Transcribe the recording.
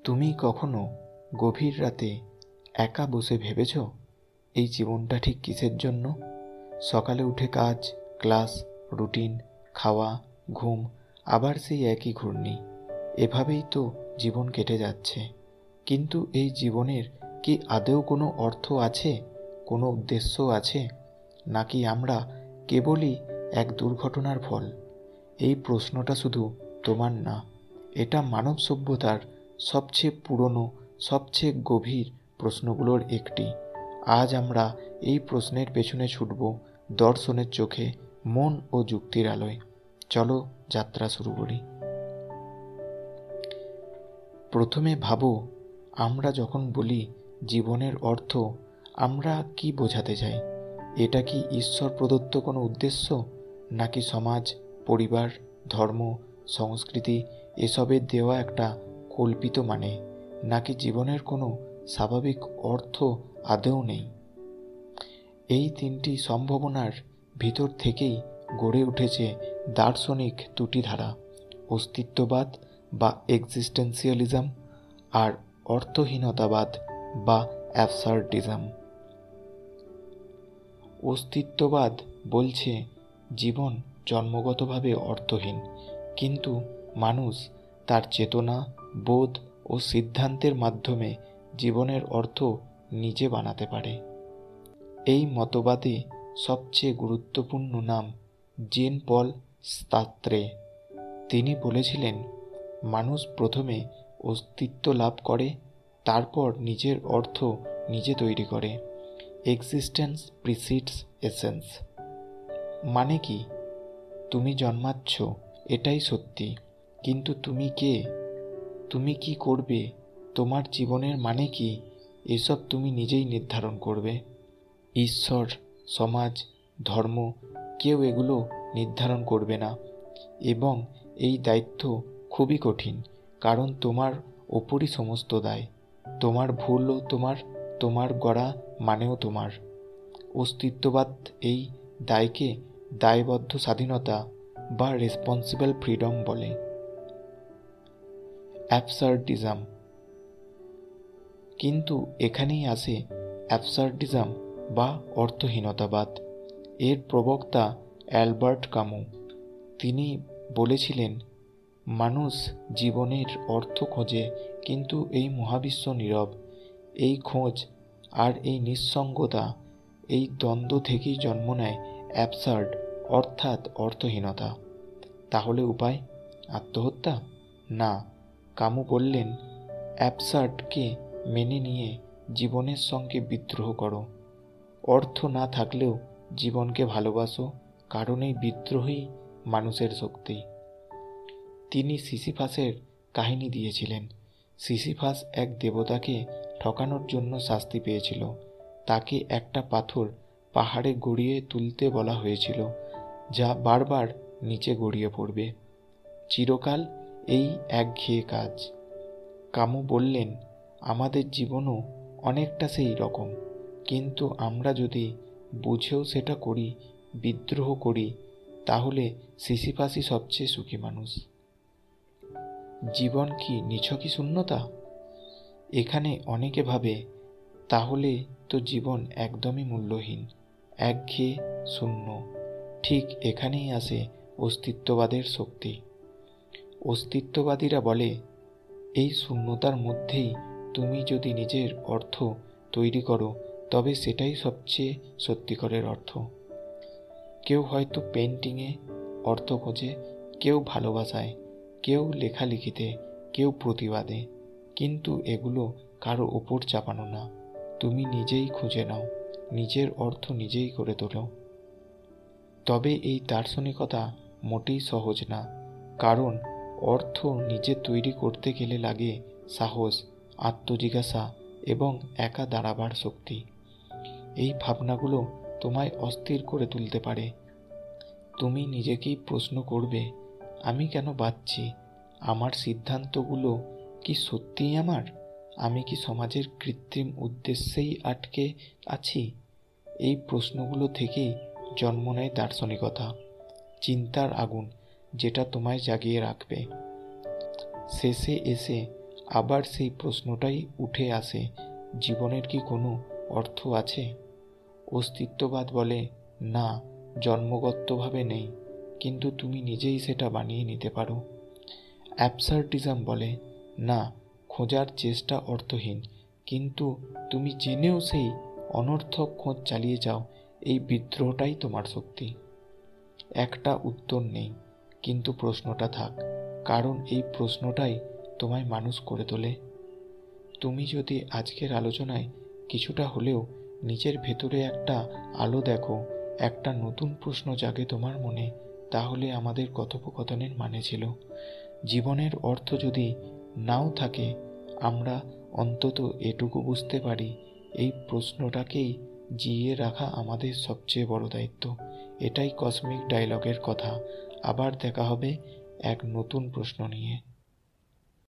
তুমি কখনো গভীর রাতে একা বসে ভেবেছ এই জীবনটা ঠিক কিসের জন্য? সকালে উঠে কাজ, ক্লাস, রুটিন, খাওয়া, ঘুম, আবার সেই একই ঘূর্ণি। এভাবেই তো জীবন কেটে যাচ্ছে। কিন্তু এই জীবনের কি আদৌ কোনো অর্থ আছে, কোনো উদ্দেশ্য আছে, নাকি আমরা কেবলই এক দুর্ঘটনার ফল? এই প্রশ্নটা শুধু তোমার না, এটা মানব সভ্যতার সবচেয়ে পুরনো, সবচেয়ে গভীর প্রশ্নগুলোর একটি। আজ আমরা এই প্রশ্নের পেছনে ছুটব দর্শনের চোখে, মন ও যুক্তির আলোয়। চলো যাত্রা শুরু করি। প্রথমে ভাবো, আমরা যখন বলি জীবনের অর্থ, আমরা কি বোঝাতে চাই? এটা কি ঈশ্বর প্রদত্ত কোনো উদ্দেশ্য, নাকি সমাজ, পরিবার, ধর্ম, সংস্কৃতি এসবের দেওয়া একটা কল্পিত মানে, নাকি জীবনের কোনো স্বাভাবিক অর্থ আদৌ নেই? এই তিনটি সম্ভাবনার ভিতর থেকেই গড়ে উঠেছে দার্শনিক দুটি ধারা, অস্তিত্ববাদ বা এক্সিস্টেন্সিয়ালিজম আর অর্থহীনতাবাদ বা অ্যাবসার্ডিজম। অস্তিত্ববাদ বলছে জীবন জন্মগতভাবে অর্থহীন, কিন্তু মানুষ তার চেতনা, বোধ ও সিদ্ধান্তের মাধ্যমে জীবনের অর্থ নিজে বানাতে পারে। এই মতবাদে সবচেয়ে গুরুত্বপূর্ণ নাম জেন পল সার্ত্রে। তিনি বলেছিলেন, মানুষ প্রথমে অস্তিত্ব লাভ করে, তারপর নিজের অর্থ নিজে তৈরি করে। Existence precedes essence. মানে কি? তুমি জন্মাচ্ছ, এটাই সত্যি, কিন্তু তুমি কে? তুমি কি করবে? তোমার জীবনের মানে কি? এসব তুমি নিজেই নির্ধারণ করবে। ঈশ্বর, সমাজ, ধর্ম কেউ এগুলো নির্ধারণ করবে না। এবং এই দায়িত্ব খুবই কঠিন, কারণ তোমার ওপরই সমস্ত দায়। তোমার ভুলও তোমার, তোমার গড়া মানেও তোমার। অস্তিত্ববাদ এই দায়কে দায়বদ্ধ স্বাধীনতা বা রেসপন্সিবল ফ্রিডম বলে। অ্যাবসার্ডিজম। কিন্তু এখানেই আসে অ্যাবসার্ডিজম বা অর্থহীনতাবাদ। এর প্রবক্তা অ্যালবার্ট কামু। তিনি বলেছিলেন, মানুষ জীবনের অর্থ খোঁজে, কিন্তু এই মহাবিশ্ব নীরব। এই খোঁজ আর এই নিঃসঙ্গতা, এই দ্বন্দ্ব থেকেই জন্ম নেয় অ্যাবসার্ড অর্থাৎ অর্থহীনতা। তাহলে উপায়? আত্মহত্যা? না। কামু বললেন, অ্যাবসার্ডকে মেনে নিয়ে জীবনের সঙ্গে বিদ্রোহ করো। অর্থ না থাকলেও জীবনকে ভালোবাসো, কারণ এই বিদ্রোহই মানুষের শক্তি। তিনি সিসিফাসের কাহিনী দিয়েছিলেন। সিসিফাস এক দেবতাকে ঠকানোর জন্য শাস্তি পেয়েছিল। তাকে একটা পাথর পাহাড়ে গড়িয়ে তুলতে বলা হয়েছিল, যা বারবার নিচে গড়িয়ে পড়বে। চিরকাল এই একঘেয়ে কাজ। কামু বললেন, আমাদের জীবনও অনেকটা সেই রকম, কিন্তু আমরা যদি বুঝেও সেটা করি, বিদ্রোহ করি, তাহলে সিসিফাসই সবচেয়ে সুখী মানুষ। জীবন কি নিছকই শূন্যতা? এখানে অনেকে ভাবে, তাহলে তো জীবন একদমই মূল্যহীন, একঘেয়ে, শূন্য। ঠিক এখানেই আসে অস্তিত্ববাদের শক্তি। অস্তিত্ববাদীরা বলে, এই শূন্যতার মধ্যেই তুমি যদি নিজের অর্থ তৈরি করো, তবে সেটাই সবচেয়ে সত্যিকারের অর্থ। কেউ হয়তো পেন্টিংয়ে অর্থ খোঁজে, কেউ ভালোবাসায়, কেউ লেখালেখিতে, কেউ প্রতিবাদে। কিন্তু এগুলো কারো ওপর চাপানো না। তুমি নিজেই খুঁজে নাও, নিজের অর্থ নিজেই করে তোলো। তবে এই দার্শনিকতা মোটেই সহজ না, কারণ অর্থ নিজে তৈরি করতে গেলে লাগে সাহস, আত্মজিজ্ঞাসা এবং একা দাঁড়াবার শক্তি। এই ভাবনাগুলো তোমায় অস্থির করে তুলতে পারে। তুমি নিজেকেই প্রশ্ন করবে, আমি কেন বাঁচছি? আমার সিদ্ধান্তগুলো কি সত্যিই আমার? আমি কি সমাজের কৃত্রিম উদ্দেশ্যেই আটকে আছি? এই প্রশ্নগুলো থেকেই জন্ম নেয় দার্শনিকতা, চিন্তার আগুন যেটা তোমায় জাগিয়ে রাখবে। শেষে এসে আবার সেই প্রশ্নটাই উঠে আসে, জীবনের কি কোনো অর্থ আছে? অস্তিত্ববাদ বলে, না, জন্মগতভাবে নেই, কিন্তু তুমি নিজেই সেটা বানিয়ে নিতে পারো। অ্যাবসার্ডিজম বলে, না, খোঁজার চেষ্টা অর্থহীন, কিন্তু তুমি জেনেও সেই অনর্থক খোঁজ চালিয়ে যাও। এই বিদ্রোহটাই তোমার শক্তি। একটা উত্তর নেই, কিন্তু প্রশ্নটা থাক, কারণ এই প্রশ্নটাই তোমায় মানুষ করে তোলে। তুমি যদি আজকের আলোচনায় কিছুটা হলেও নিজের ভেতরে একটা আলো দেখো, একটা নতুন প্রশ্ন জাগে তোমার মনে, তাহলে আমাদের কথোপকথনের মানে ছিল। জীবনের অর্থ যদি নাও থাকে, আমরা অন্তত এটুকু বুঝতে পারি, এই প্রশ্নটাকেই জিইয়ে রাখা আমাদের সবচেয়ে বড় দায়িত্ব। এটাই কসমিক ডায়লগের কথা। আবার দেখা হবে এক নতুন প্রশ্ন নিয়ে।